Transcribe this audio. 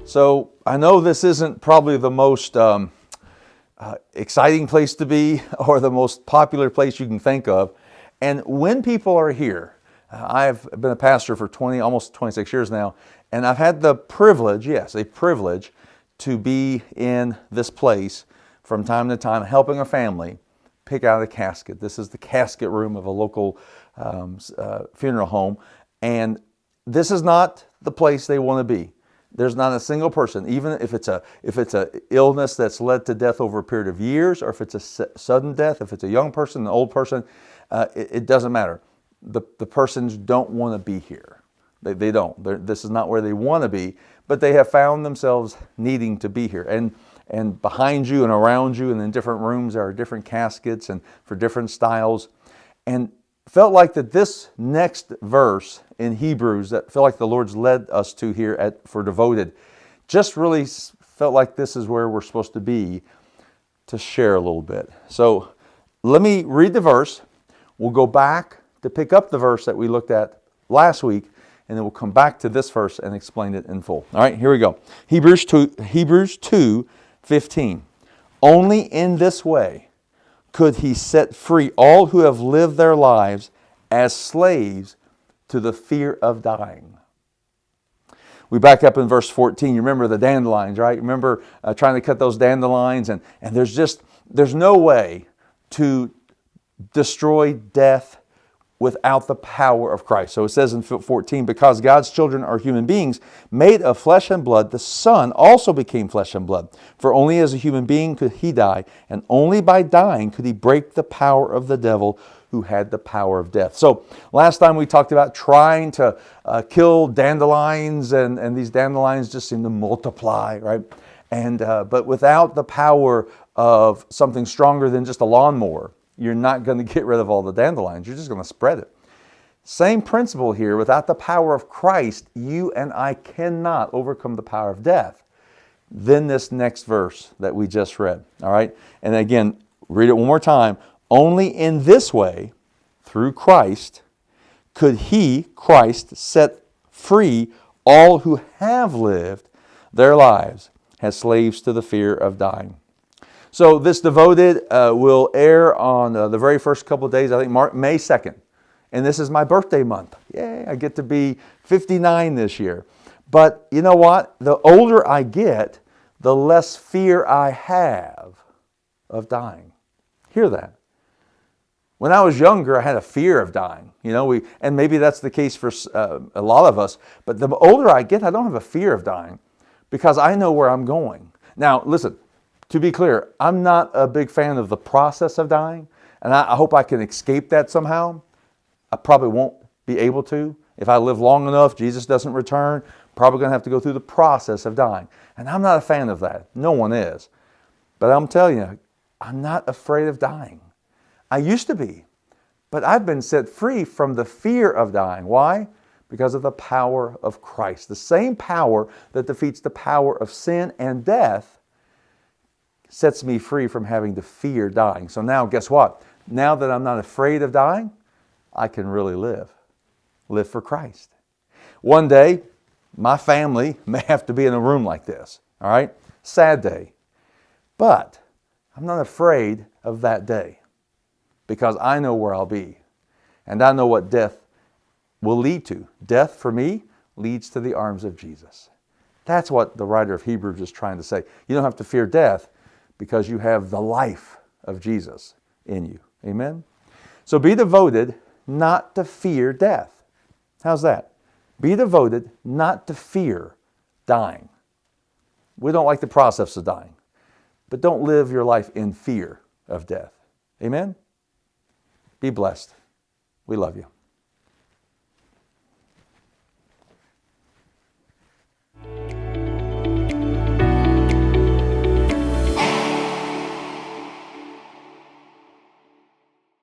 So I know this isn't probably the most exciting place to be or the most popular place you can think of. And when people are here, I've been a pastor for almost 26 years now, and I've had the privilege, yes, a privilege, to be in this place from time to time, helping a family pick out a casket. This is the casket room of a local funeral home, and this is not the place they want to be. There's not a single person, even if it's a illness that's led to death over a period of years, or if it's a sudden death, if it's a young person, an old person, it doesn't matter. The persons don't want to be here. They don't. This is not where they want to be, but they have found themselves needing to be here. And behind you and around you and in different rooms there are different caskets and for different styles. And felt like that this next verse in Hebrews that felt like the Lord's led us to here for Devoted, just really felt like this is where we're supposed to be to share a little bit. So let me read the verse. We'll go back to pick up the verse that we looked at last week, and then we'll come back to this verse and explain it in full. All right, here we go. Hebrews 2:15. Only in this way could he set free all who have lived their lives as slaves to the fear of dying. We back up in verse 14. You remember the dandelions, right? Remember trying to cut those dandelions, and there's no way to destroy death without the power of Christ. So it says in 14, because God's children are human beings made of flesh and blood, the Son also became flesh and blood. For only as a human being could he die, and only by dying could he break the power of the devil who had the power of death. So last time we talked about trying to kill dandelions, and these dandelions just seem to multiply, right? And but without the power of something stronger than just a lawnmower, you're not going to get rid of all the dandelions. You're just going to spread it. Same principle here. Without the power of Christ, you and I cannot overcome the power of death. Then this next verse that we just read. All right? And again, read it one more time. Only in this way, through Christ, could he, Christ, set free all who have lived their lives as slaves to the fear of dying. So this Devoted will air on the very first couple of days, I think May 2nd. And this is my birthday month. Yay, I get to be 59 this year. But you know what? The older I get, the less fear I have of dying. Hear that? When I was younger, I had a fear of dying. And maybe that's the case for a lot of us. But the older I get, I don't have a fear of dying because I know where I'm going. Now, listen. To be clear, I'm not a big fan of the process of dying, and I hope I can escape that somehow. I probably won't be able to. If I live long enough, Jesus doesn't return, probably going to have to go through the process of dying. And I'm not a fan of that. No one is. But I'm telling you, I'm not afraid of dying. I used to be, but I've been set free from the fear of dying. Why? Because of the power of Christ. The same power that defeats the power of sin and death sets me free from having to fear dying. So now, guess what? Now that I'm not afraid of dying, I can really live for Christ. One day, my family may have to be in a room like this, all right? Sad day. But I'm not afraid of that day because I know where I'll be, and I know what death will lead to. Death, for me, leads to the arms of Jesus. That's what the writer of Hebrews is trying to say. You don't have to fear death, because you have the life of Jesus in you. Amen? So be devoted not to fear death. How's that? Be devoted not to fear dying. We don't like the process of dying, but don't live your life in fear of death. Amen? Be blessed. We love you.